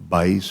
22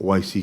OIC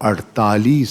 48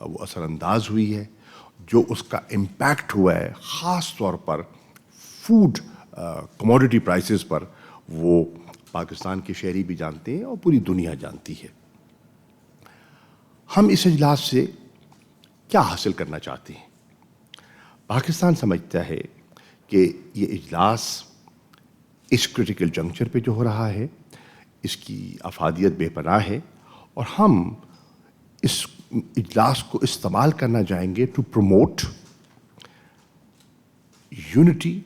وہ اثر انداز ہوئی ہے، جو اس کا امپیکٹ ہوا ہے خاص طور پر فوڈ کموڈٹی پرائسز پر، وہ پاکستان کے شہری بھی جانتے ہیں اور پوری دنیا جانتی ہے۔ ہم اس اجلاس سے کیا حاصل کرنا چاہتے ہیں؟ پاکستان سمجھتا ہے کہ یہ اجلاس اس کرٹیکل جنکچر پہ جو ہو رہا ہے، اس کی افادیت بے پناہ ہے، اور ہم اس اجلاس کو استعمال کرنا چاہیں گے to promote unity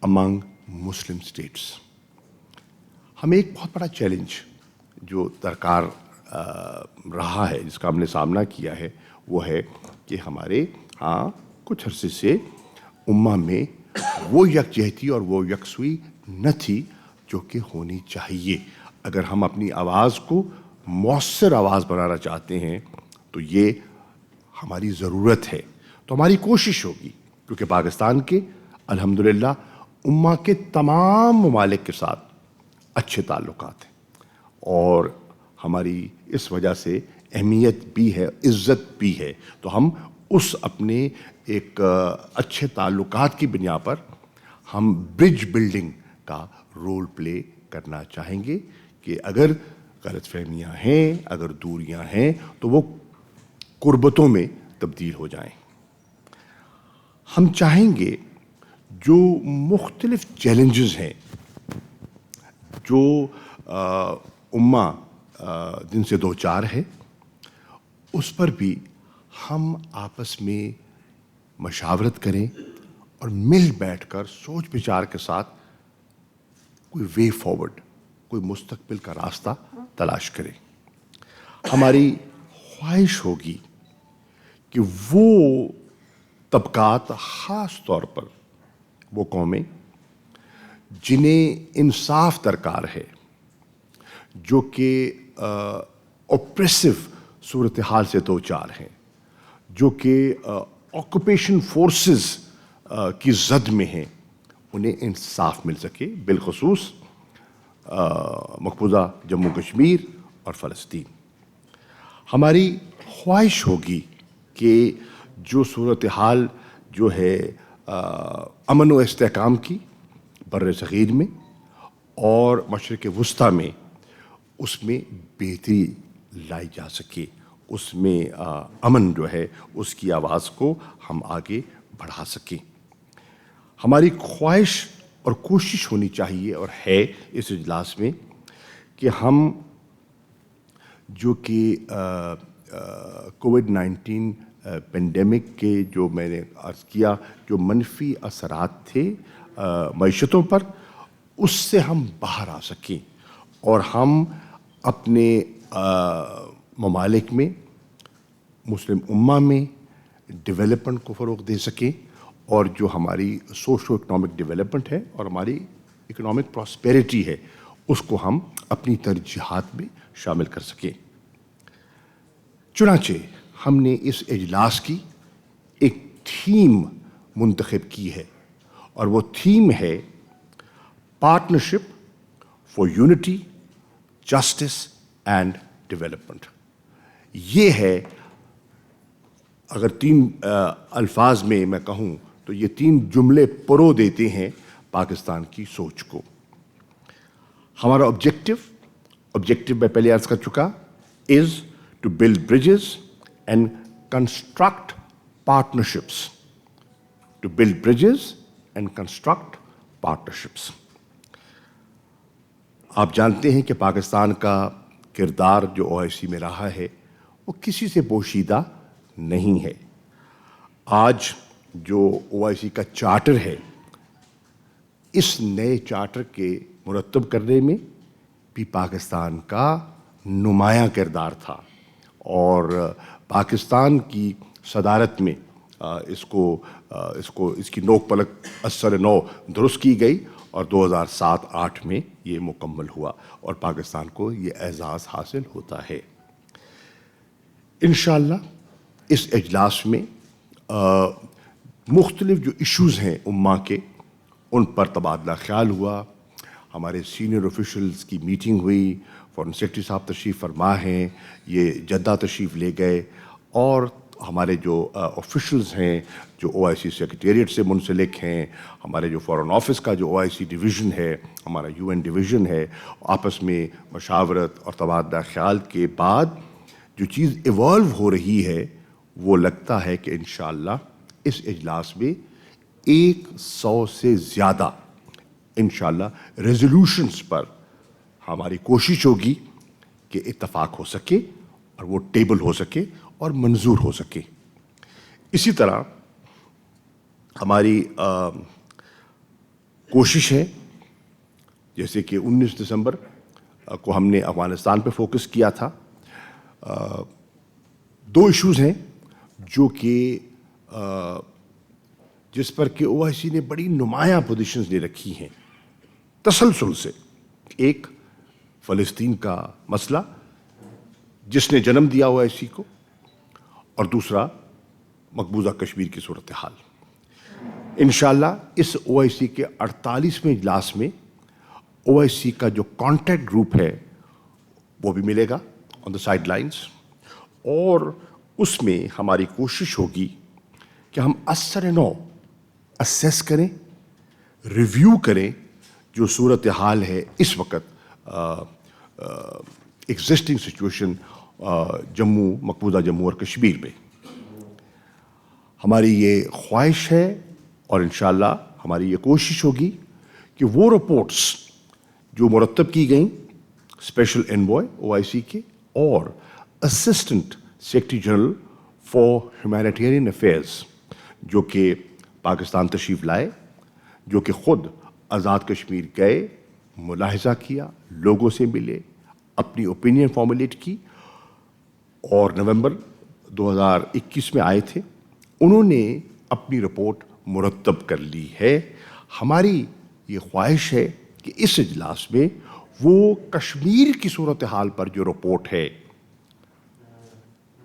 among Muslim states. ہمیں ایک بہت بڑا چیلنج جو درکار رہا ہے، جس کا ہم نے سامنا کیا ہے، وہ ہے کہ ہمارے ہاں کچھ عرصے سے امہ میں وہ یکجہتی اور وہ یکسوئی نہ تھی جو کہ ہونی چاہیے۔ اگر ہم اپنی آواز کو مؤثر آواز بنانا چاہتے ہیں تو یہ ہماری ضرورت ہے۔ تو ہماری کوشش ہوگی، کیونکہ پاکستان کے الحمدللہ امہ کے تمام ممالک کے ساتھ اچھے تعلقات ہیں، اور ہماری اس وجہ سے اہمیت بھی ہے، عزت بھی ہے۔ تو ہم اس اپنے ایک اچھے تعلقات کی بنیاد پر ہم برج بلڈنگ کا رول پلے کرنا چاہیں گے کہ اگر غلط فہمیاں ہیں، اگر دوریاں ہیں، تو وہ قربتوں میں تبدیل ہو جائیں۔ ہم چاہیں گے جو مختلف چیلنجز ہیں جو امہ جن سے دو چار ہے، اس پر بھی ہم آپس میں مشاورت کریں اور مل بیٹھ کر سوچ بچار کے ساتھ کوئی وے فارورڈ، کوئی مستقبل کا راستہ تلاش کریں۔ ہماری خواہش ہوگی کہ وہ طبقات، خاص طور پر وہ قومیں جنہیں انصاف درکار ہے، جو کہ اوپریسو صورتحال سے دو چار ہیں، جو کہ آکوپیشن فورسز کی زد میں ہیں، انہیں انصاف مل سکے، بالخصوص مقبوضہ جموں کشمیر اور فلسطین۔ ہماری خواہش ہوگی کہ جو صورتحال جو ہے امن و استحکام کی بر صغیر میں اور مشرق وسطیٰ میں، اس میں بہتری لائی جا سکے، اس میں امن جو ہے اس کی آواز کو ہم آگے بڑھا سکیں۔ ہماری خواہش اور کوشش ہونی چاہیے اور ہے اس اجلاس میں کہ ہم جو کہ کووڈ-19 پینڈیمک کے جو میں نے عرض کیا جو منفی اثرات تھے معیشتوں پر، اس سے ہم باہر آ سکیں اور ہم اپنے ممالک میں، مسلم امہ میں ڈیولپمنٹ کو فروغ دے سکیں، اور جو ہماری سوشو اکنامک ڈیولپمنٹ ہے اور ہماری اکنامک پراسپیرٹی ہے، اس کو ہم اپنی ترجیحات میں شامل کر سکیں۔ چنانچہ ہم نے اس اجلاس کی ایک تھیم منتخب کی ہے، اور وہ تھیم ہے partnership for unity, justice and development. یہ ہے، اگر تین الفاظ میں میں کہوں تو یہ تین جملے پرو دیتے ہیں پاکستان کی سوچ کو۔ ہمارا آبجیکٹو میں پہلے عرض کر چکا، is to build bridges and construct partnerships, to build bridges and construct partnerships. آپ جانتے ہیں کہ پاکستان کا کردار جو OIC میں رہا ہے وہ کسی سے پوشیدہ نہیں ہے۔ آج جو OIC کا چارٹر ہے، اس نئے چارٹر کے مرتب کرنے میں بھی پاکستان کا نمایاں کردار تھا، اور پاکستان کی صدارت میں اس کی نوک پلک اثر نو درست کی گئی، اور 2007-8 میں یہ مکمل ہوا، اور پاکستان کو یہ اعزاز حاصل ہوتا ہے۔ انشاءاللہ اس اجلاس میں مختلف جو ایشوز ہیں امہ کے، ان پر تبادلہ خیال ہوا، ہمارے سینئر آفیشلز کی میٹنگ ہوئی، فارن سیکرٹری صاحب تشریف فرما ہیں، یہ جدہ تشریف لے گئے، اور ہمارے جو آفیشلز ہیں جو OIC سیکریٹریٹ سے منسلک ہیں، ہمارے جو فارن آفس کا جو OIC ڈویژن ہے، ہمارا UN ڈویژن ہے، آپس میں مشاورت اور تبادلہ خیال کے بعد جو چیز ایوالو ہو رہی ہے وہ لگتا ہے کہ انشاءاللہ اس اجلاس میں 100 سے زیادہ انشاءاللہ ریزولوشنز پر ہماری کوشش ہوگی کہ اتفاق ہو سکے اور وہ ٹیبل ہو سکے اور منظور ہو سکے۔ اسی طرح ہماری کوشش ہے، جیسے کہ 19 دسمبر کو ہم نے افغانستان پہ فوکس کیا تھا، 2 ایشوز ہیں جو کہ جس پر کہ OIC نے بڑی نمایاں پوزیشنز لے رکھی ہیں تسلسل سے۔ ایک فلسطین کا مسئلہ جس نے جنم دیا OIC کو، اور دوسرا مقبوضہ کشمیر کی صورتحال۔ انشاءاللہ اس OIC کے 48ویں اجلاس میں OIC کا جو کانٹیکٹ گروپ ہے وہ بھی ملے گا آن دا سائڈ لائنز، اور اس میں ہماری کوشش ہوگی کہ ہم اثر نو اسیس کریں، ریویو کریں جو صورتحال ہے اس وقت ایگزسٹنگ سچویشن مقبوضہ جموں اور کشمیر میں۔ ہماری یہ خواہش ہے اور انشاءاللہ ہماری یہ کوشش ہوگی کہ وہ رپورٹس جو مرتب کی گئیں اسپیشل انوائے OIC کے اور assistant secretary general for humanitarian affairs جو کہ پاکستان تشریف لائے، جو کہ خود آزاد کشمیر گئے، ملاحظہ کیا، لوگوں سے ملے، اپنی اوپینین فارمولیٹ کی، اور نومبر 2021 میں آئے تھے، انہوں نے اپنی رپورٹ مرتب کر لی ہے۔ ہماری یہ خواہش ہے کہ اس اجلاس میں وہ کشمیر کی صورتحال پر جو رپورٹ ہے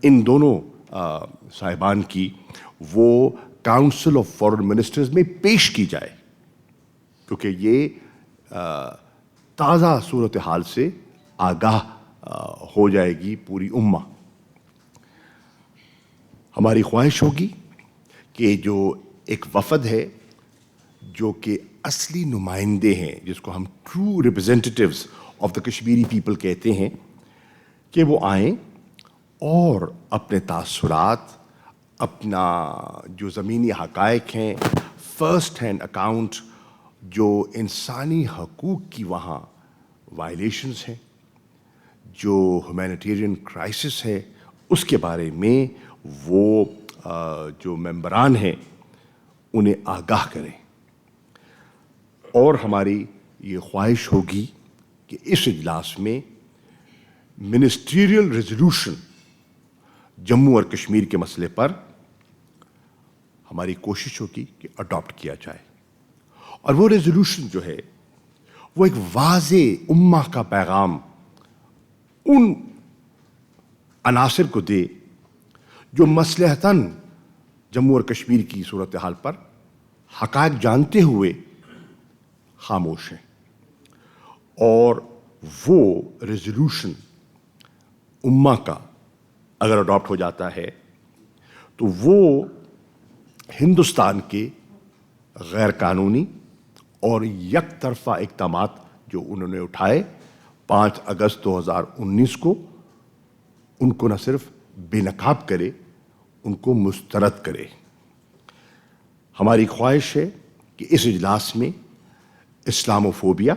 ان دونوں صاحبان کی، وہ کاؤنسل آف فارن منسٹرز میں پیش کی جائے، کیونکہ یہ تازہ صورتحال سے آگاہ ہو جائے گی پوری امہ۔ ہماری خواہش ہوگی کہ جو ایک وفد ہے جو کہ اصلی نمائندے ہیں، جس کو ہم true representatives of the Kashmiri people کہتے ہیں، کہ وہ آئیں اور اپنے تاثرات، اپنا جو زمینی حقائق ہیں، فرسٹ ہینڈ اکاؤنٹ جو انسانی حقوق کی وہاں وائلیشنز ہیں، جو ہیومینیٹیرین کرائسس ہے، اس کے بارے میں وہ جو ممبران ہیں انہیں آگاہ کریں۔ اور ہماری یہ خواہش ہوگی کہ اس اجلاس میں منسٹریل ریزولوشن جموں اور کشمیر کے مسئلے پر ہماری کوشش ہوگی کہ اڈاپٹ کیا جائے، اور وہ ریزولوشن جو ہے وہ ایک واضح امہ کا پیغام ان عناصر کو دے جو مصلحتاً جموں اور کشمیر کی صورتحال پر حقائق جانتے ہوئے خاموش ہیں، اور وہ ریزولوشن امہ کا اگر اڈاپٹ ہو جاتا ہے تو وہ ہندوستان کے غیر قانونی اور یک طرفہ اقدامات جو انہوں نے اٹھائے 5 اگست 2019 کو، ان کو نہ صرف بے نقاب کرے، ان کو مسترد کرے۔ ہماری خواہش ہے کہ اس اجلاس میں اسلاموفوبیا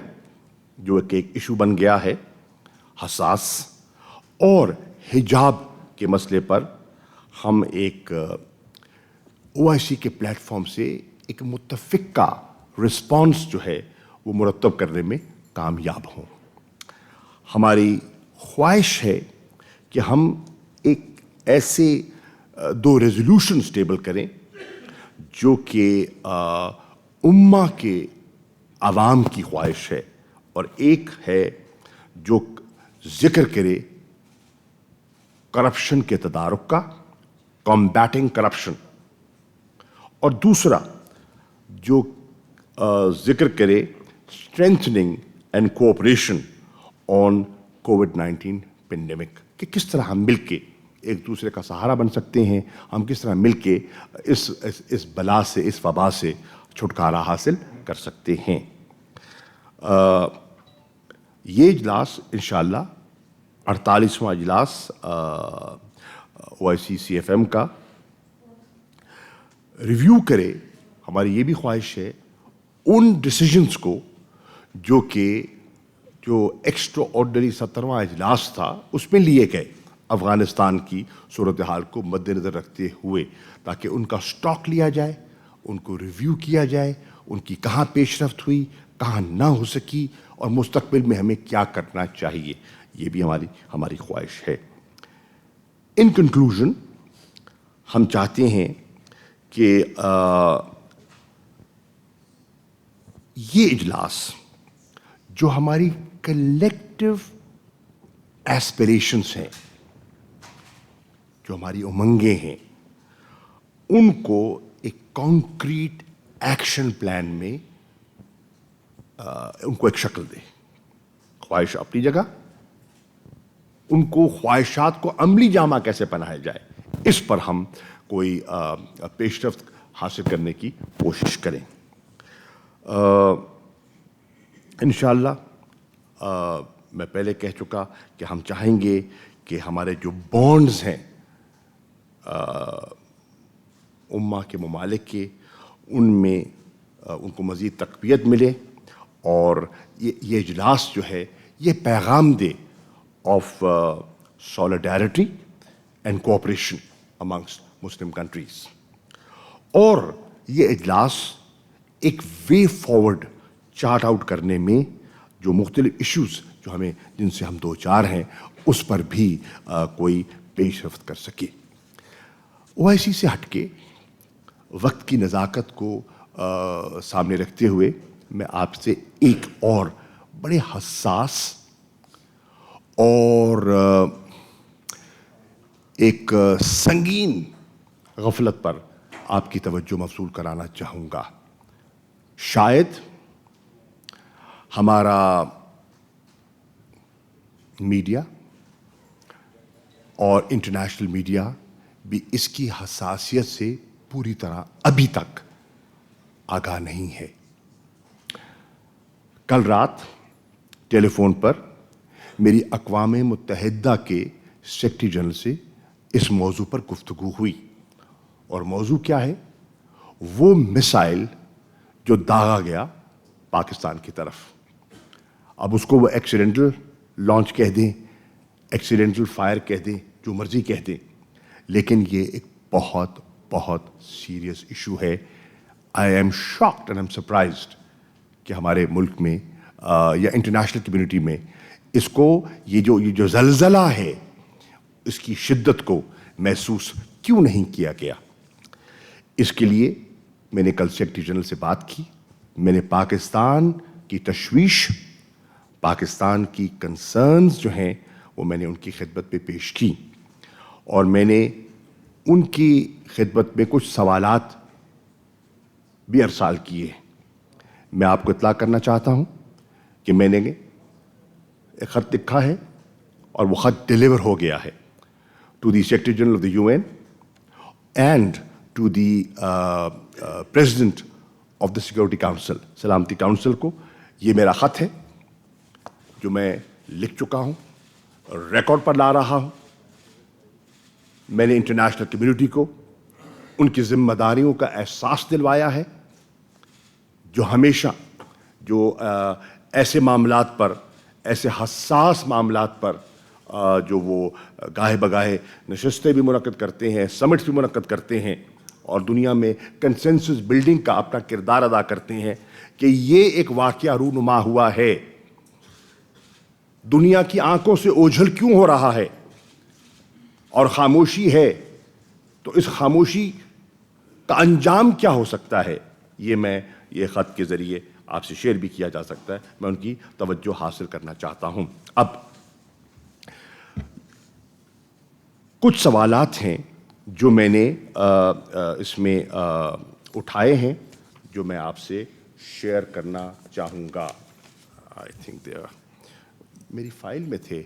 جو ایک ایشو بن گیا ہے حساس، اور حجاب کے مسئلے پر ہم ایک OIC کے پلیٹ فارم سے ایک متفقہ رسپانس جو ہے وہ مرتب کرنے میں کامیاب ہوں۔ ہماری خواہش ہے کہ ہم ایک ایسے 2 ریزولوشنز ٹیبل کریں جو کہ امہ کے عوام کی خواہش ہے، اور ایک ہے جو ذکر کرے کرپشن کے تدارک کا، کمبیٹنگ کرپشن، اور دوسرا جو ذکر کرے strengthening and cooperation on COVID-19 pandemic, کہ کس طرح ہم مل کے ایک دوسرے کا سہارا بن سکتے ہیں, ہم کس طرح مل کے اس بلا سے, اس وبا سے چھٹکارا حاصل کر سکتے ہیں. یہ اجلاس انشاءاللہ 48واں اجلاس OIC CFM کا ریویو کرے. ہماری یہ بھی خواہش ہے ان ڈیسیجنز کو جو ایکسٹرا آرڈنری 17واں اجلاس تھا اس میں لیے گئے افغانستان کی صورتحال کو مد نظر رکھتے ہوئے, تاکہ ان کا سٹاک لیا جائے, ان کو ریویو کیا جائے, ان کی کہاں پیش رفت ہوئی, کہاں نہ ہو سکی, اور مستقبل میں ہمیں کیا کرنا چاہیے. یہ بھی ہماری خواہش ہے. ان کنکلوژن ہم چاہتے ہیں کہ یہ اجلاس جو ہماری کلیکٹیو ایسپریشنز ہیں, جو ہماری امنگیں ہیں, ان کو ایک کانکریٹ ایکشن پلان میں ان کو ایک شکل دے. خواہش اپنی جگہ, ان کو خواہشات کو عملی جامہ کیسے پہنایا جائے, اس پر ہم کوئی پیش رفت حاصل کرنے کی کوشش کریں. انشاءاللہ میں پہلے کہہ چکا کہ ہم چاہیں گے کہ ہمارے جو بانڈز ہیں امہ کے ممالک کے, ان میں ان کو مزید تقویت ملے, اور یہ اجلاس جو ہے یہ پیغام دے of solidarity and cooperation amongst Muslim countries. اور یہ اجلاس ایک وے فارورڈ چارٹ آؤٹ کرنے میں جو مختلف ایشوز جن سے ہم دو چار ہیں اس پر بھی کوئی پیش رفت کر سکے. OIC سے ہٹ کے وقت کی نزاکت کو سامنے رکھتے ہوئے میں آپ سے ایک اور بڑے حساس اور ایک سنگین غفلت پر آپ کی توجہ مبذول کرانا چاہوں گا. شاید ہمارا میڈیا اور انٹرنیشنل میڈیا بھی اس کی حساسیت سے پوری طرح ابھی تک آگاہ نہیں ہے. کل رات ٹیلی فون پر میری اقوام متحدہ کے سیکرٹری جنرل سے اس موضوع پر گفتگو ہوئی, اور موضوع کیا ہے؟ وہ میسائل جو داغا گیا پاکستان کی طرف. اب اس کو وہ ایکسیڈنٹل لانچ کہہ دیں, ایکسیڈنٹل فائر کہہ دیں, جو مرضی کہہ دیں, لیکن یہ ایک بہت بہت سیریس ایشو ہے. I am shocked and I am surprised کہ ہمارے ملک میں یا انٹرنیشنل کمیونٹی میں اس کو یہ جو زلزلہ ہے اس کی شدت کو محسوس کیوں نہیں کیا گیا. اس کے لیے میں نے کل سیکرٹری جنرل سے بات کی. میں نے پاکستان کی تشویش, پاکستان کی کنسرنز جو ہیں وہ میں نے ان کی خدمت میں پیش کی, اور میں نے ان کی خدمت میں کچھ سوالات بھی ارسال کیے. میں آپ کو اطلاع کرنا چاہتا ہوں کہ میں نے ایک خط لکھا ہے اور وہ خط ڈیلیور ہو گیا ہے to the secretary general of the UN and to the president of the security council, سلامتی کاؤنسل کو. یہ میرا خط ہے جو میں لکھ چکا ہوں, ریکارڈ پر لا رہا ہوں. میں نے انٹرنیشنل کمیونٹی کو ان کی ذمہ داریوں کا احساس دلوایا ہے, جو ہمیشہ جو ایسے معاملات پر, ایسے حساس معاملات پر جو وہ گاہے بگاہے نشستیں بھی منعقد کرتے ہیں, سمٹس بھی منعقد کرتے ہیں, اور دنیا میں کنسنسس بلڈنگ کا اپنا کردار ادا کرتے ہیں, کہ یہ ایک واقعہ رونما ہوا ہے. دنیا کی آنکھوں سے اوجھل کیوں ہو رہا ہے اور خاموشی ہے, تو اس خاموشی کا انجام کیا ہو سکتا ہے, یہ خط کے ذریعے آپ سے شیئر بھی کیا جا سکتا ہے. میں ان کی توجہ حاصل کرنا چاہتا ہوں. اب کچھ سوالات ہیں جو میں نے اس میں اٹھائے ہیں, جو میں آپ سے شیئر کرنا چاہوں گا. آئی تھنک دے, میری فائل میں تھے.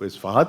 Fahad,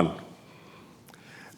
1,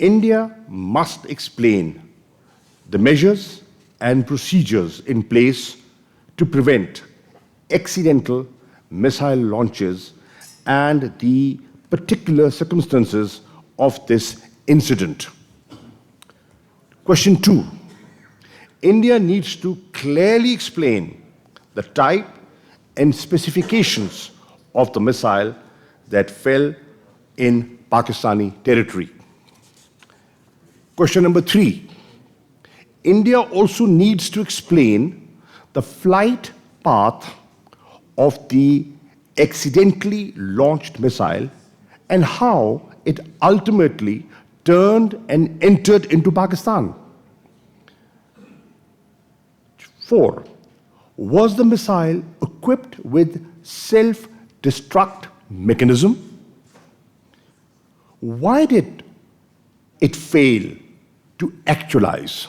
India must explain the measures and procedures in place to prevent accidental missile launches and the particular circumstances of this incident. Question 2, India needs to clearly explain the type and specifications of the missile that fell in Pakistani territory. Question number 3, India also needs to explain the flight path of the accidentally launched missile and how it ultimately turned and entered into Pakistan. 4, was the missile equipped with self-destruct mechanism? Why did it fail to actualize?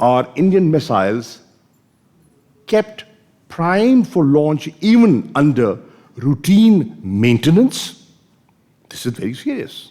are Indian missiles kept primed for launch even under routine maintenance? This is very serious.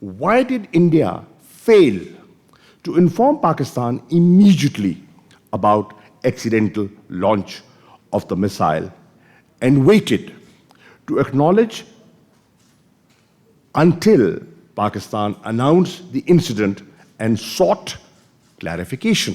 why did India fail to inform Pakistan immediately about accidental launch of the missile and waited to acknowledge until Pakistan announced the incident and sought clarification?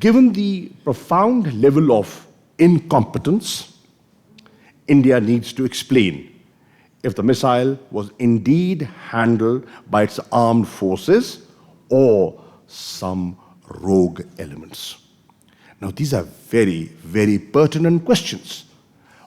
given the profound level of incompetence, India needs to explain if the missile was indeed handled by its armed forces or some rogue elements. Now, these are very, very pertinent questions.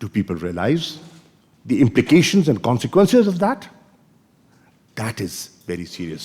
do people realize the implications and consequences of that? That is very serious.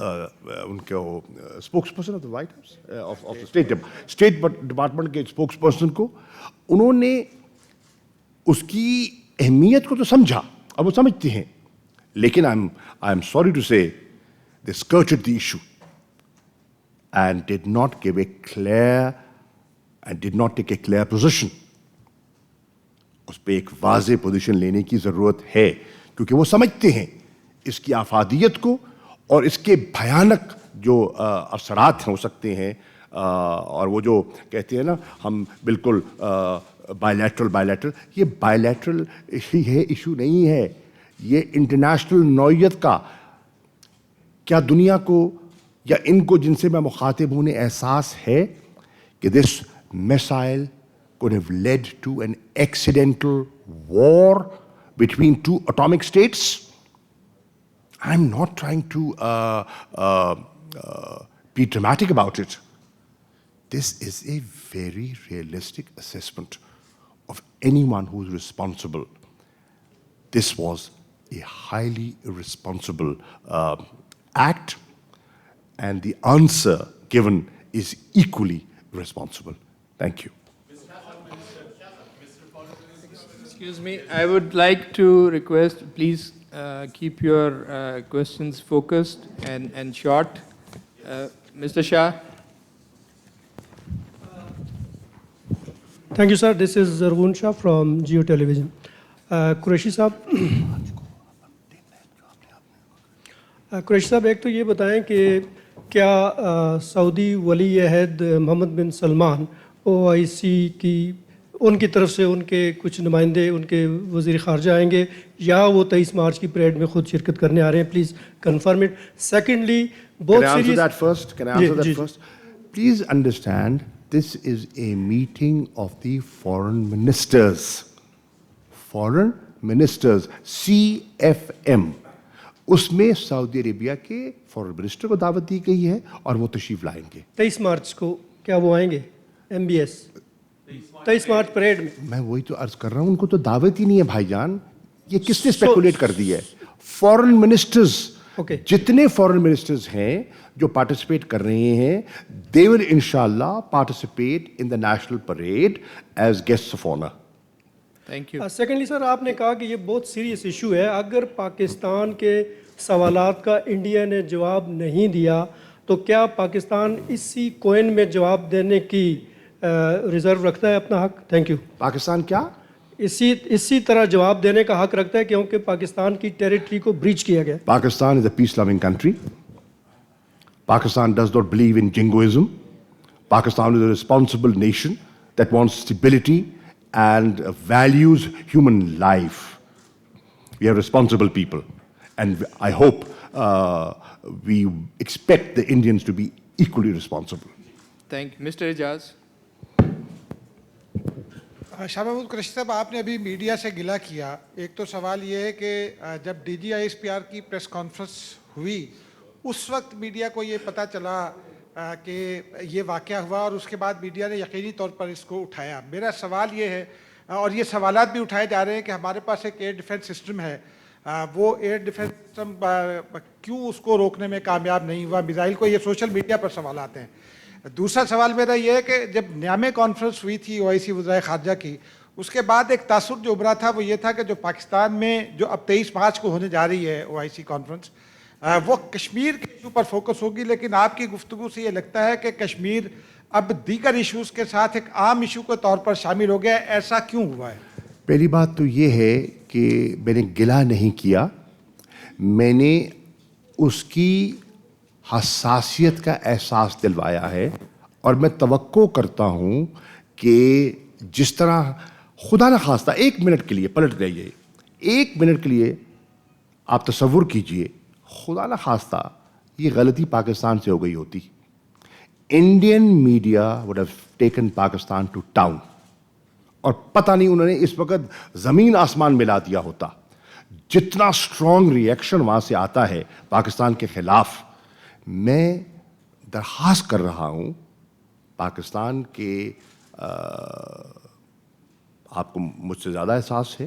ان کے spokes person of the white house of state department کے spokes person کو، انہوں نے اس کی اہمیت کو تو سمجھا اور وہ سمجھتے ہیں، لیکن I am sorry to say they skirted the issue and did not give a clear and did not take a clear position. اس پہ ایک واضح پوزیشن لینے کی ضرورت ہے، کیونکہ وہ سمجھتے ہیں اس کی افادیت کو اور اس کے بھیانک جو اثرات ہو سکتے ہیں. اور وہ جو کہتے ہیں نا ہم بالکل بائیلیٹرل، یہ بائیلیٹرل ایشو نہیں ہے، یہ انٹرنیشنل نوعیت کا. کیا دنیا کو یا ان کو جن سے میں مخاطب ہوں انہیں احساس ہے کہ دس missile could have led to an accidental war between two atomic states? I'm not trying to be dramatic about it. This is a very realistic assessment of anyone who's responsible. This was a highly irresponsible act, and the answer given is equally responsible. Thank you. Excuse me, I would like to request, please keep your questions focused and short. Mr. Shah. Thank you, sir. This is Zargun Shah from Geo Television. Qureshi صاحب ایک تو یہ بتائیں کہ کیا سعودی ولی عہد محمد بن Salman OIC کی ان کی طرف سے ان کے کچھ نمائندے ان کے وزیر خارجہ آئیں گے یا وہ 23 مارچ کی پریڈ میں خود شرکت کرنے آ رہے ہیں؟ Please confirm it. سیکنڈلی بہت serious. Can I answer that first? Please understand, this is a meeting of the foreign ministers. Foreign ministers, CFM. اس میں سعودی عربیہ کے فورن منسٹر کو دعوت دی گئی ہے اور وہ تشریف لائیں گے 23 مارچ کو. کیا وہ آئیں گے MBS 23 مارچ پریڈ میں؟ میں وہی تو عرض کر رہا ہوں، ان کو تو دعوت ہی نہیں ہے بھائی جان. یہ کس نے اسپیکولیٹ کر دی ہے؟ فورن منسٹرز، جتنے فورن منسٹرز ہیں جو پارٹیسپیٹ کر رہے ہیں they will انشاءاللہ participate in the national parade as guests of honor. Thank you. Secondly sir آپ نے کہا کہ یہ بہت سیریس ایشو ہے. اگر پاکستان کے سوالات کا انڈیا نے جواب نہیں دیا تو کیا پاکستان اسی کوئن میں جواب دینے کی ریزرو رکھتا ہے اپنا حق؟ Thank you. پاکستان کیا اسی طرح جواب دینے کا حق رکھتا ہے کیونکہ پاکستان کی ٹیریٹری کو بریچ کیا گیا. Pakistan is a peace loving country. Pakistan does not believe in jingoism. Pakistan is a responsible nation that wants stability and values human life. We are responsible people, and I hope we expect the Indians to be equally responsible. Thank you. Mr. Ijaz. Shah Mahmood Qureshi صاحب، آپ نے ابھی media سے گلہ کیا. ایک تو سوال یہ ہے کہ جب DGISPR کی پریس کانفرنس ہوئی اس وقت میڈیا کو یہ پتہ چلا کہ یہ واقعہ ہوا اور اس کے بعد میڈیا نے یقینی طور پر اس کو اٹھایا. میرا سوال یہ ہے، اور یہ سوالات بھی اٹھائے جا رہے ہیں، کہ ہمارے پاس ایک ایئر ڈیفنس سسٹم ہے، وہ ایئر ڈیفنس سسٹم کیوں اس کو روکنے میں کامیاب نہیں ہوا میزائل کو؟ یہ سوشل میڈیا پر سوالات ہیں. دوسرا سوال میرا یہ ہے کہ جب نیامے کانفرنس ہوئی تھی OIC وزرائے خارجہ کی، اس کے بعد ایک تاثر جو ابھرا تھا وہ یہ تھا کہ جو پاکستان میں جو اب 23 مارچ کو ہونے جا رہی ہے OIC کانفرنس، وہ کشمیر کے ایشو پر فوکس ہوگی، لیکن آپ کی گفتگو سے یہ لگتا ہے کہ کشمیر اب دیگر ایشوز کے ساتھ ایک عام ایشو کے طور پر شامل ہو گیا ہے. ایسا کیوں ہوا ہے؟ پہلی بات تو یہ ہے کہ میں نے گلہ نہیں کیا، میں نے اس کی حساسیت کا احساس دلوایا ہے. اور میں توقع کرتا ہوں کہ جس طرح خدا نہ خواستہ 1 منٹ کے لیے پلٹ جائیے، 1 منٹ کے لیے آپ تصور کیجئے خدا نہ خواستہ یہ غلطی پاکستان سے ہو گئی ہوتی، Indian media would have taken Pakistan to town, اور پتہ نہیں انہوں نے اس وقت زمین آسمان ملا دیا ہوتا. جتنا اسٹرانگ ریئیکشن وہاں سے آتا ہے پاکستان کے خلاف. میں درخواست کر رہا ہوں پاکستان کے، آپ کو مجھ سے زیادہ احساس ہے،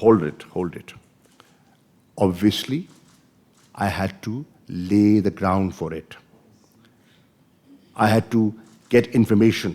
Hold it. Obviously, I had to lay the ground for it. I had to get information.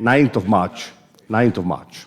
9th of March.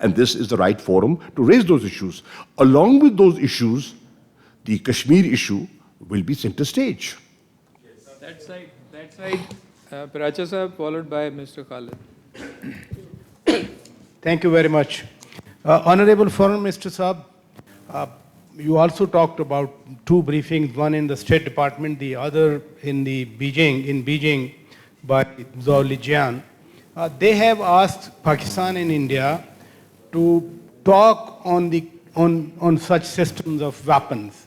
and this is the right forum to raise those issues. Along with those issues, the Kashmir issue will be center stage. That side, Paracha Sahab, followed by Mr. Khalid. Thank you very much. Honorable Foreign Minister Saab, you also talked about 2 briefings, one in the State Department, the other in Beijing by Zhao Lijian. They have asked Pakistan and India to talk on such systems of weapons.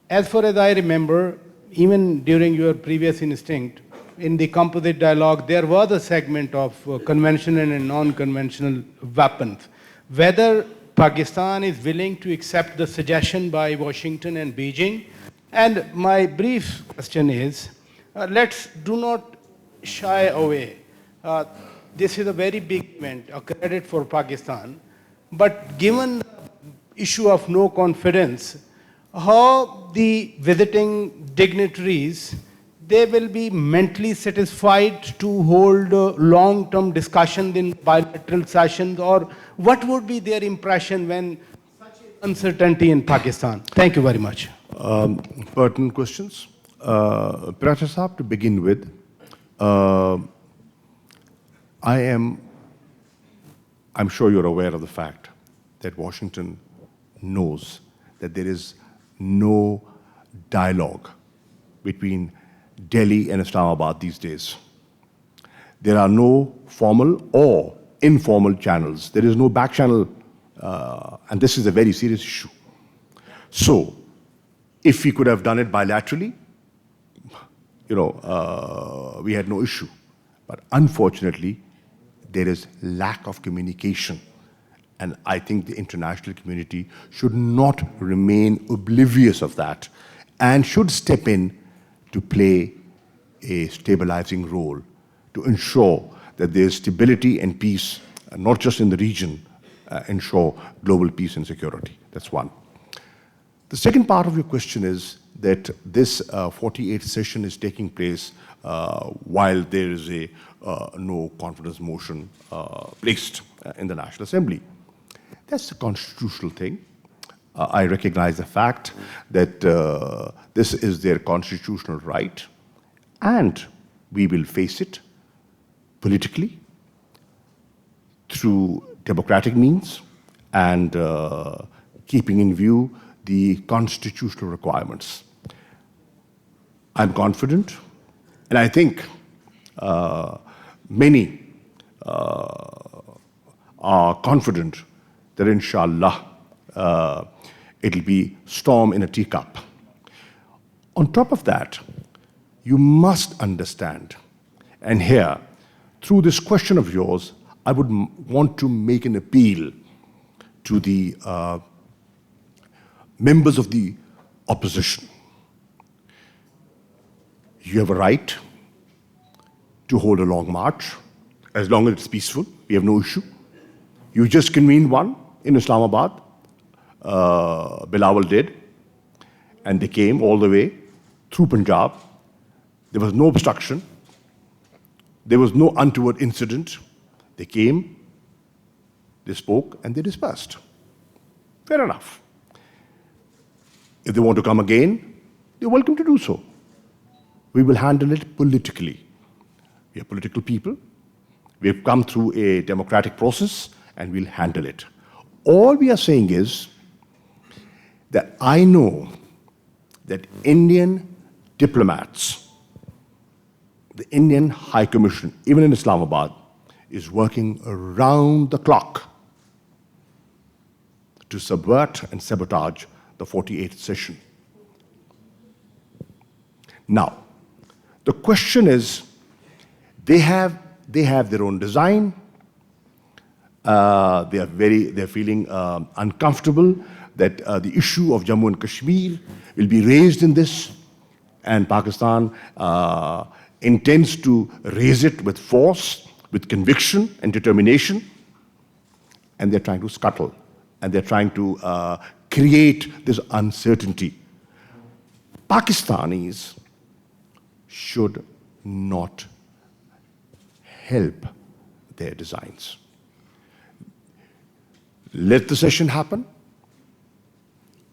As far as I remember, even during your previous instinct, in the composite dialogue, there was a segment of conventional and non-conventional weapons. Whether Pakistan is willing to accept the suggestion by Washington and Beijing. And my brief question is, do not shy away. This is a very big event, a credit for Pakistan. But given the issue of no confidence, how the visiting dignitaries, they will be mentally satisfied to hold long-term discussions in bilateral sessions, or what would be their impression when such uncertainty in Pakistan? Thank you very much. Pertinent questions. Paracha Sahab, to begin with, I'm sure you're aware of the fact that Washington knows that there is no dialogue between Delhi and Islamabad these days. There are no formal or informal channels. There is no back channel, and this is a very serious issue. So, if we could have done it bilaterally, we had no issue. But unfortunately, there is lack of communication. And I think the international community should not remain oblivious of that and should step in to play a stabilizing role to ensure that there is stability and peace, not just in the region, ensure global peace and security. That's one. The second part of your question is that this 48th session is taking place while there is a no confidence motion placed in the National Assembly. That's a constitutional thing. I recognize the fact that this is their constitutional right, and we will face it politically through democratic means and keeping in view the constitutional requirements. I'm confident, and I think many are confident that inshallah it'll be storm in a teacup. On top of that, you must understand, and here, through this question of yours, I would want to make an appeal to the members of the opposition. You have a right to hold a long march, as long as it's peaceful. We have no issue. You just convened one in Islamabad, Bilawal did, and they came all the way through Punjab. There was no obstruction. There was no untoward incident. They came, they spoke, and they dispersed. Fair enough. If they want to come again, they're welcome to do so. We will handle it politically. We are political people. We have come through a democratic process, and we'll handle it. All we are saying is that I know that Indian diplomats, the Indian High Commission, even in Islamabad, is working around the clock to subvert and sabotage the 48th session. Now, the question is, they have their own design. They're feeling uncomfortable that the issue of Jammu and Kashmir will be raised in this, and Pakistan intends to raise it with force, with conviction and determination, and they're trying to scuttle, and they're trying to create this uncertainty. Pakistanis should not help their designs. Let the session happen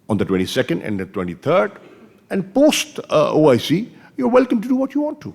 on the 22nd and the 23rd, and post OIC, you're welcome to do what you want to.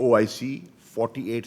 OIC 48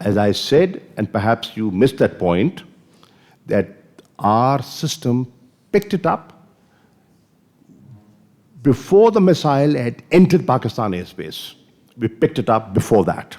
As I said, and perhaps you missed that point, that our system picked it up before the missile had entered Pakistan airspace. We picked it up before that.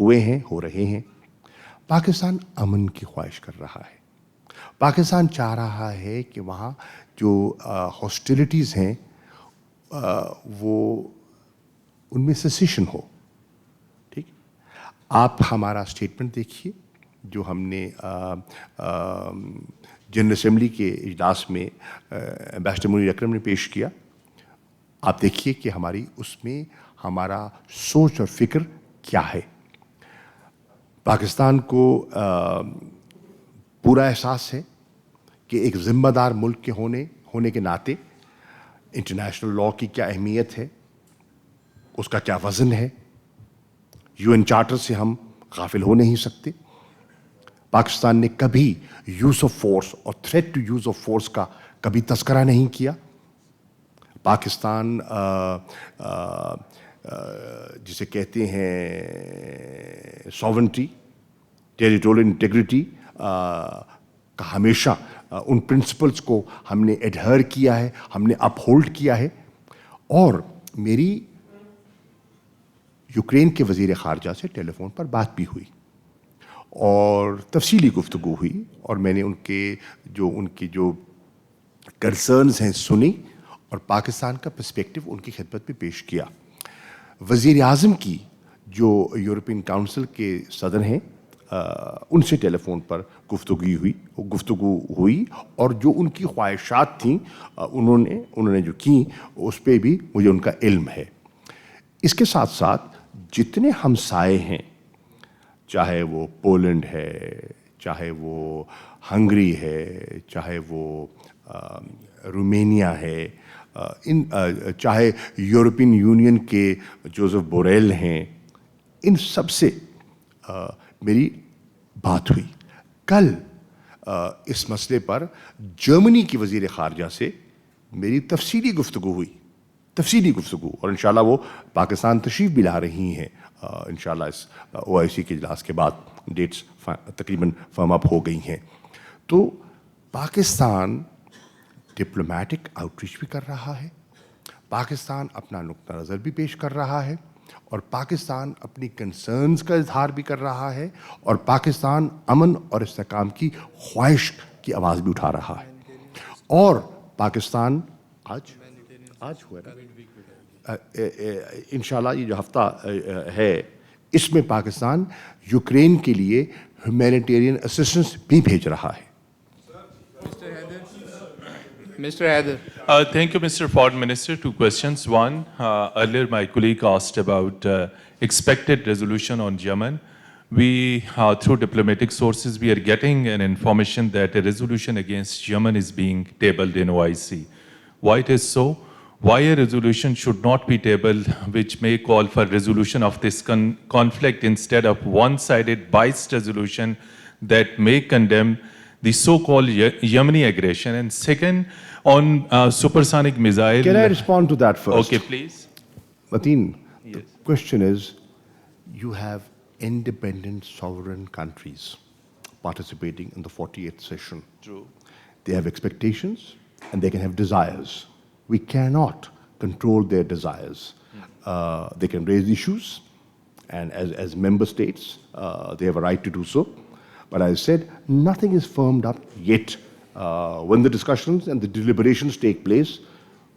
ہوئے ہیں, ہو رہے ہیں. پاکستان امن کی خواہش کر رہا ہے. پاکستان چاہ رہا ہے کہ وہاں جو ہاسٹیلٹیز ہیں وہ ان میں سیسیشن ہو. ٹھیک, آپ ہمارا اسٹیٹمنٹ دیکھیے جو ہم نے جنرل اسمبلی کے اجلاس میں ایمبیسڈر منیر اکرم نے پیش کیا. آپ دیکھیے کہ ہماری اس میں ہمارا سوچ اور فکر کیا ہے. پاکستان کو پورا احساس ہے کہ ایک ذمہ دار ملک کے ہونے کے ناطے انٹرنیشنل لاء کی کیا اہمیت ہے, اس کا کیا وزن ہے. UN چارٹر سے ہم غافل ہو نہیں سکتے. پاکستان نے کبھی یوز آف فورس اور threat to use of force کا کبھی تذکرہ نہیں کیا. پاکستان جسے کہتے ہیں ساورنٹی, ٹیریٹوریل انٹیگریٹی کا ہمیشہ ان پرنسپلز کو ہم نے ایڈہر کیا ہے, ہم نے اپ ہولڈ کیا ہے. اور میری یوکرین کے وزیر خارجہ سے ٹیلی فون پر بات بھی ہوئی اور تفصیلی گفتگو ہوئی, اور میں نے ان کی جو کنسرنز ہیں سنی اور پاکستان کا پرسپیکٹو ان کی خدمت میں پیش کیا. وزیر اعظم کی جو یورپین کاؤنسل کے صدر ہیں ان سے ٹیلی فون پر گفتگو ہوئی اور جو ان کی خواہشات تھیں انہوں نے جو کی اس پہ بھی مجھے ان کا علم ہے. اس کے ساتھ ساتھ جتنے ہمسائے ہیں, چاہے وہ پولینڈ ہے, چاہے وہ ہنگری ہے, چاہے وہ رومینیا ہے, چاہے یورپین یونین کے جوزف بوریل ہیں, ان سب سے میری بات ہوئی. کل اس مسئلے پر جرمنی کی وزیر خارجہ سے میری تفصیلی گفتگو ہوئی, اور انشاءاللہ وہ پاکستان تشریف بھی لا رہی ہیں. انشاءاللہ اس OIC کے اجلاس کے بعد ڈیٹس تقریباً فرم اپ ہو گئی ہیں. تو پاکستان ڈپلومیٹک آؤٹریچ بھی کر رہا ہے, پاکستان اپنا نقطہ نظر بھی پیش کر رہا ہے, اور پاکستان اپنی کنسرنز کا اظہار بھی کر رہا ہے, اور پاکستان امن اور استحکام کی خواہش کی آواز بھی اٹھا رہا ہے. اور پاکستان آج ہوا انشاءاللہ یہ جو ہفتہ ہے اس میں پاکستان یوکرین کے لیے ہیومینیٹیرین اسسٹنس بھی بھیج رہا ہے. Mr. Haider. Thank you, Mr. Foreign Minister. Two questions. One, earlier my colleague asked about expected resolution on Yemen. We, through diplomatic sources, we are getting an information that a resolution against Yemen is being tabled in OIC. Why it is so? Why a resolution should not be tabled which may call for resolution of this conflict instead of one-sided biased resolution that may condemn the so-called Yemeni aggression? And second, on supersonic missile... Can I respond to that first? Okay, please. Mateen, the question is, you have independent sovereign countries participating in the 48th session. True. They have expectations and they can have desires. We cannot control their desires. They can raise issues, and as member states, they have a right to do so. But as I said, nothing is firmed up yet. When the discussions and the deliberations take place,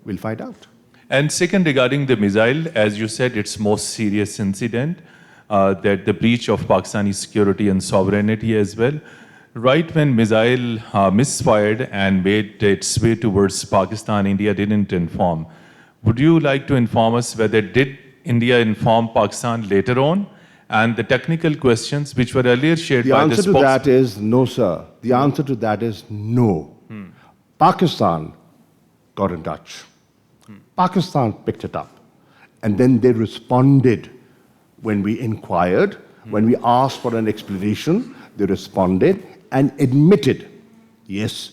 we'll find out. And second, regarding the missile, as you said, it's most serious incident, that the breach of Pakistani security and sovereignty as well. Right when missile misfired and made its way towards Pakistan, India didn't inform. Would you like to inform us whether did India inform Pakistan later on? And the technical questions which were earlier shared by the spokesman. The answer to that is no, sir. The answer to that is no. Pakistan got in touch. Pakistan picked it up. And then they responded when we inquired, when we asked for an explanation, they responded and admitted, yes.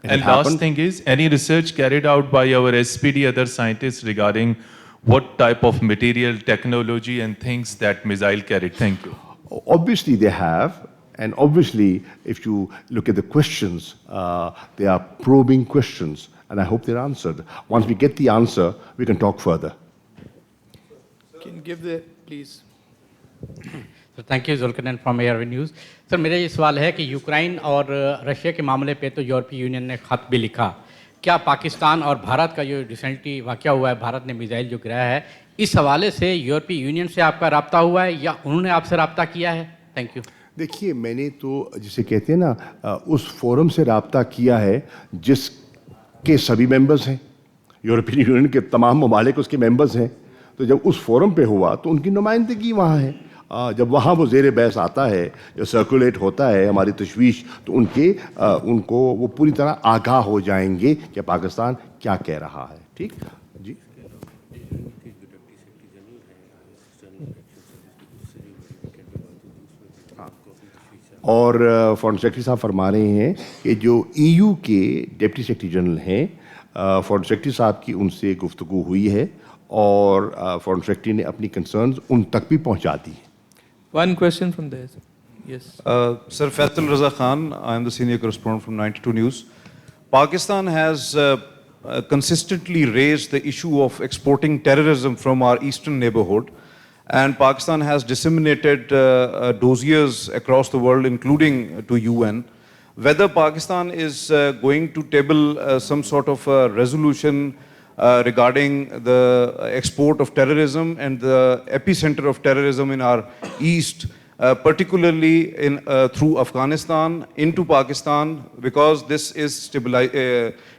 And last thing is, any research carried out by our SPD, other scientists regarding what type of material, technology and things that missile carried? Thank you. Obviously they have, and obviously if you look at the questions, they are probing questions, and I hope they're answered. Once we get the answer, we can talk further. Can you give the, please. Thank you Zulqarnain from ARV news. Sir میرا یہ سوال ہے کہ Ukraine اور Russia کے معاملے پہ تو یورپی یونین نے خط بھی لکھا. کیا پاکستان اور بھارت کا جو ریسنٹلی واقعہ ہوا ہے, بھارت نے میزائل جو گرایا ہے, اس حوالے سے یورپی یونین سے آپ کا رابطہ ہوا ہے یا انہوں نے آپ سے رابطہ کیا ہے؟ Thank you. دیکھیے میں نے تو جسے کہتے ہیں نا اس فورم سے رابطہ کیا ہے جس کے سبھی ممبرز ہیں, یورپین یونین کے تمام ممالک اس کے ممبرز ہیں. تو جب اس فورم پہ ہوا تو ان کی نمائندگی وہاں ہے. جب وہاں وہ زیر بحث آتا ہے یا سرکولیٹ ہوتا ہے ہماری تشویش, تو ان کو وہ پوری طرح آگاہ ہو جائیں گے کہ پاکستان کیا کہہ رہا ہے. ٹھیک جی. اور فارن سیکرٹری صاحب فرما رہے ہیں کہ جو EU کے ڈپٹی سیکرٹری جنرل ہیں, فارن سیکرٹری صاحب کی ان سے گفتگو ہوئی ہے اور فارن سیکرٹری نے اپنی کنسرنز ان تک بھی پہنچا دی ہیں. One question from there, sir. Yes. Sir, Faisal Raza Khan, I am the senior correspondent from 92 News. Pakistan has consistently raised the issue of exporting terrorism from our eastern neighborhood, and Pakistan has disseminated dossiers across the world, including to UN. Whether Pakistan is going to table some sort of resolution regarding the export of terrorism and the epicenter of terrorism in our east, particularly through Afghanistan into Pakistan, because this is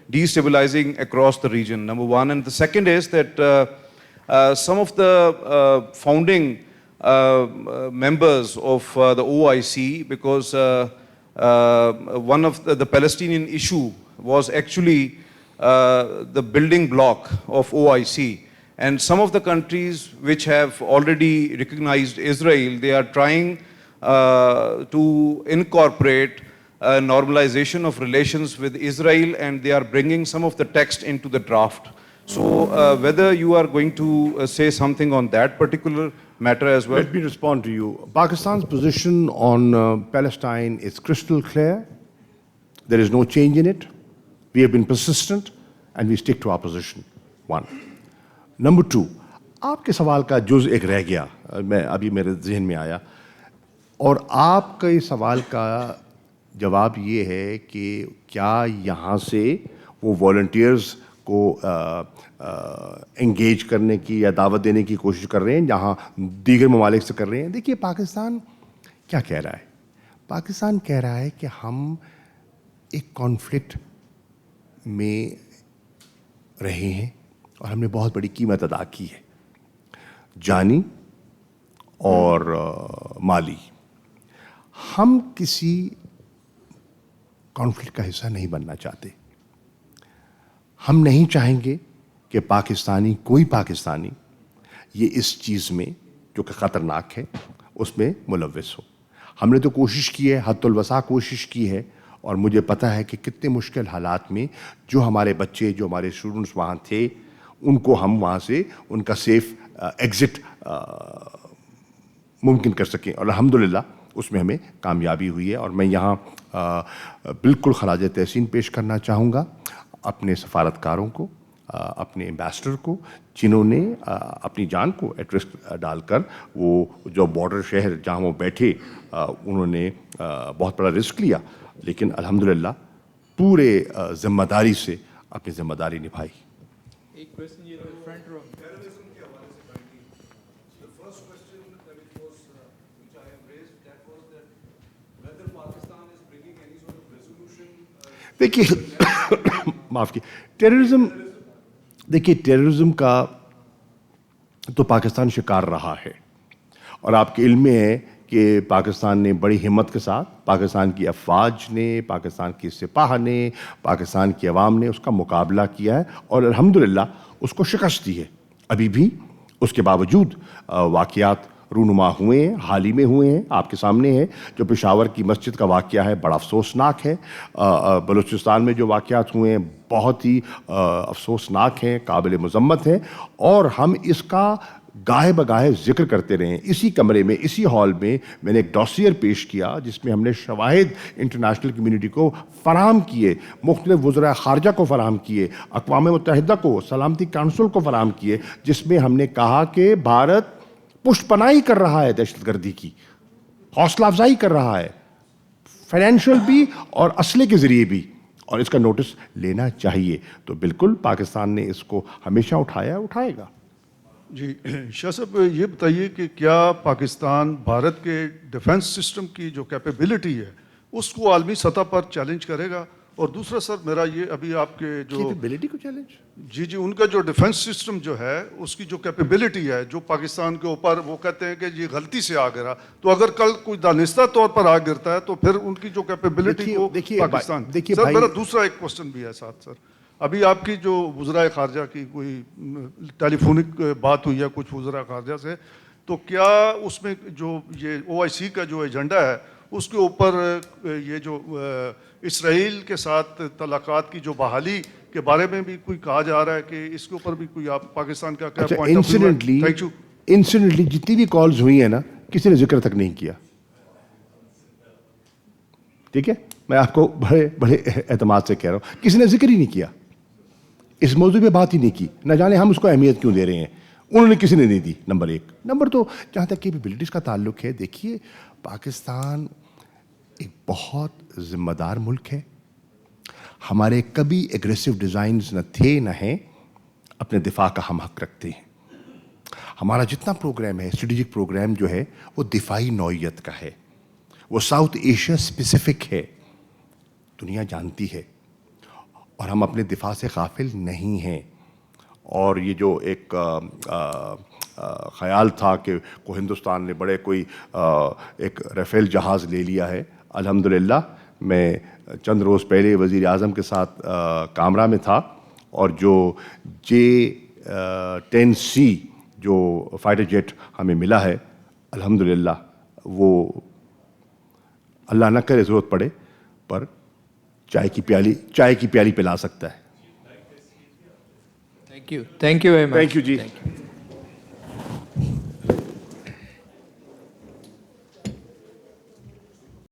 destabilizing across the region, number one. And the second is that some of the founding members of the OIC, because one of the Palestinian issue was actually the building block of OIC, and some of the countries which have already recognized Israel, they are trying to incorporate normalization of relations with Israel, and they are bringing some of the text into the draft. So whether you are going to say something on that particular matter as well? Let me respond to you. Pakistan's position on Palestine is crystal clear. There is no change in it. We have been persistent and we stick to our position. One. Number two, آپ کے سوال کا جز ایک رہ گیا, میں ابھی میرے ذہن میں آیا, اور آپ کے سوال کا جواب یہ ہے کہ کیا یہاں سے وہ والنٹیئرز کو انگیج کرنے کی یا دعوت دینے کی کوشش کر رہے ہیں جہاں دیگر ممالک سے کر رہے ہیں. دیکھیے پاکستان کیا کہہ رہا ہے. پاکستان کہہ رہا ہے کہ ہم ایک کانفلکٹ میں رہے ہیں اور ہم نے بہت بڑی قیمت ادا کی ہے, جانی اور مالی. ہم کسی کانفلکٹ کا حصہ نہیں بننا چاہتے. ہم نہیں چاہیں گے کہ کوئی پاکستانی یہ اس چیز میں جو کہ خطرناک ہے اس میں ملوث ہو. ہم نے تو کوشش کی ہے, حد الوسع کوشش کی ہے, اور مجھے پتہ ہے کہ کتنے مشکل حالات میں جو ہمارے بچے, جو ہمارے اسٹوڈنٹس وہاں تھے, ان کو ہم وہاں سے ان کا سیف ایگزٹ ممکن کر سکیں, اور الحمدللہ اس میں ہمیں کامیابی ہوئی ہے. اور میں یہاں بالکل خراج تحسین پیش کرنا چاہوں گا اپنے سفارتکاروں کو, اپنے ایمبیسڈر کو, جنہوں نے اپنی جان کو ایٹ رسک ڈال کر وہ جو بارڈر شہر جہاں وہ بیٹھے انہوں نے بہت بڑا رسک لیا, لیکن الحمدللہ پورے ذمہ داری سے اپنی ذمہ داری نبھائی. ایک کوشچن یہ فرنٹ رو. دیکھیے معاف کی ٹیررزم کا تو پاکستان شکار رہا ہے, اور آپ کے علم میں ہے کہ پاکستان نے بڑی ہمت کے ساتھ, پاکستان کی افواج نے, پاکستان کی سپاہ نے, پاکستان کی عوام نے اس کا مقابلہ کیا ہے اور الحمدللہ اس کو شکست دی ہے. ابھی بھی اس کے باوجود واقعات رونما ہوئے ہیں, حال ہی میں ہوئے ہیں, آپ کے سامنے ہے. جو پشاور کی مسجد کا واقعہ ہے بڑا افسوسناک ہے. بلوچستان میں جو واقعات ہوئے ہیں بہت ہی افسوسناک ہیں, قابل مذمت ہیں, اور ہم اس کا گاہے بگاہے ذکر کرتے رہے ہیں. اسی کمرے میں, اسی ہال میں میں نے ایک ڈاسیر پیش کیا جس میں ہم نے شواہد انٹرنیشنل کمیونٹی کو فراہم کیے, مختلف وزراء خارجہ کو فراہم کیے, اقوام متحدہ کو, سلامتی کونسل کو فراہم کیے, جس میں ہم نے کہا کہ بھارت پشت پناہی کر رہا ہے دہشت گردی کی. حوصلہ افزائی کر رہا ہے, فائنینشیل بھی اور اسلحے کے ذریعے بھی, اور اس کا نوٹس لینا چاہیے. تو بالکل پاکستان نے اس کو ہمیشہ اٹھایا, اٹھائے گا. جی شاہ صاحب یہ بتائیے کہ کیا پاکستان بھارت کے ڈیفنس سسٹم کی جو کیپیبلٹی ہے اس کو عالمی سطح پر چیلنج کرے گا؟ اور دوسرا سر میرا یہ ابھی آپ کے جو کیپیبلٹی کو چیلنج, جی ان کا جو ڈیفنس سسٹم جو ہے اس کی جو کیپیبلٹی ہے جو پاکستان کے اوپر وہ کہتے ہیں کہ یہ غلطی سے آ گرا, تو اگر کل کوئی دانستہ طور پر آ گرتا ہے تو پھر ان کی جو کیپیبلٹی کو پاکستان. سر میرا دوسرا ایک کوشچن بھی ہے ساتھ سر, ابھی آپ کی جو وزرائے خارجہ کی کوئی ٹیلی فونک بات ہوئی ہے کچھ وزرائے خارجہ سے, تو کیا اس میں جو یہ OIC کا جو ایجنڈا ہے اس کے اوپر یہ جو اسرائیل کے ساتھ تعلقات کی جو بحالی کے بارے میں بھی کوئی کہا جا رہا ہے کہ اس کے اوپر بھی کوئی آپ پاکستان کا کیا پوائنٹ آف ویو ہے؟ Thank you. انسیڈنٹلی جتنی بھی کالز ہوئی ہیں نا, کسی نے ذکر تک نہیں کیا. ٹھیک ہے, میں آپ کو بڑے بڑے اعتماد سے کہہ رہا ہوں, کسی نے ذکر ہی نہیں کیا, اس موضوع پہ بات ہی نہیں کی. نہ جانے ہم اس کو اہمیت کیوں دے رہے ہیں, انہوں نے کسی نے نہیں دی. نمبر ایک. نمبر دو, جہاں تک کیپیبلٹیز کا تعلق ہے, دیکھیے پاکستان ایک بہت ذمہ دار ملک ہے. ہمارے کبھی ایگریسو ڈیزائنز نہ تھے نہ ہیں, اپنے دفاع کا ہم حق رکھتے ہیں. ہمارا جتنا پروگرام ہے, اسٹریٹجک پروگرام جو ہے وہ دفاعی نوعیت کا ہے, وہ ساؤتھ ایشیا اسپیسیفک ہے, دنیا جانتی ہے, اور ہم اپنے دفاع سے غافل نہیں ہیں. اور یہ جو ایک خیال تھا کہ کو ہندوستان نے بڑے کوئی ایک ریفیل جہاز لے لیا ہے, الحمدللہ میں چند روز پہلے وزیر اعظم کے ساتھ کامرہ میں تھا, اور جو J-10C جو فائٹر جیٹ ہمیں ملا ہے, الحمدللہ وہ اللہ نہ کرے ضرورت پڑے پر چائے کی پیالی پلا سکتا ہے. Thank you very much. Thank you G.